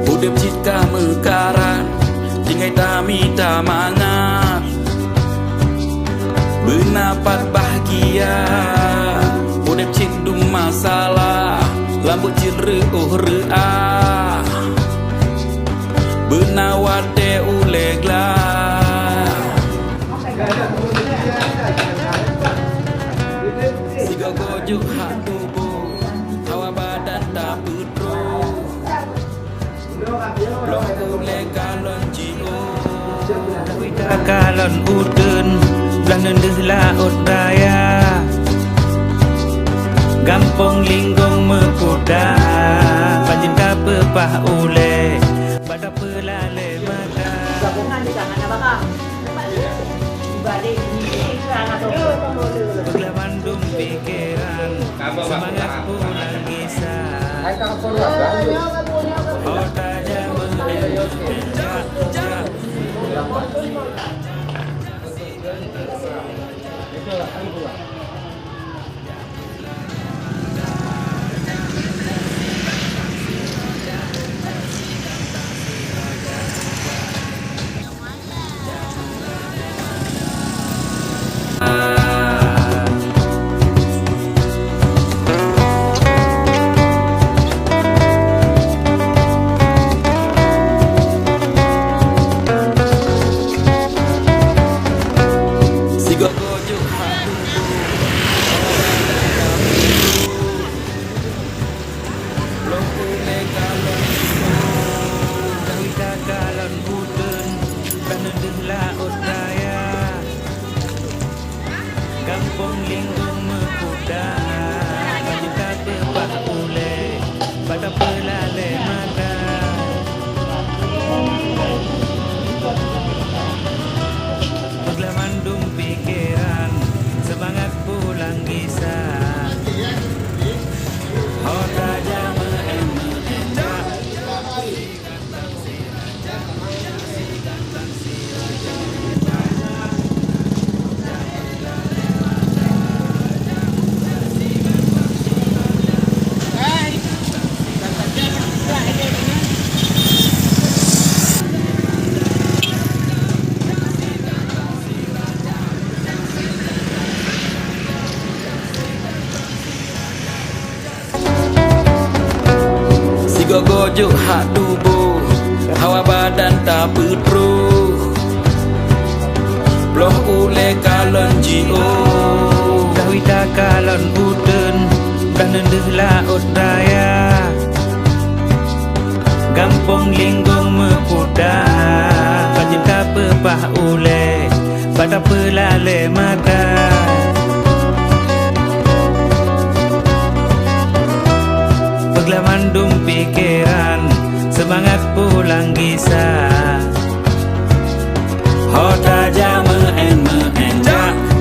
Udep cita mekaran tinggai tamita mangat benapat bahagia. Udep cindung masalah lambut cilre reah benawate uleglah siga gojuk hak tubuh hawa badan tak pedro belum boleh kalon jiwa wita kalon uden belah nendes laut raya gampong linggong mekuda panjen kapepah ule pada pelale mata gabungan di tangan apa kak? Balik ini beglah mandung pikiran semangat pulang kisah oh taja gampong linggong mekuda panjen kapepah ule pada pelale mata beglah mandung pikiran semangat pulang kisah oh taja siga gojuk hak tubuh hawa badan tak pedro bloh ule kalon jiwa wita kalon uden belah nendes laut raya gampong linggong mekuda panjen kapepah ule pada pelale mata beglah mandung pikiran semangat pulang kisah oh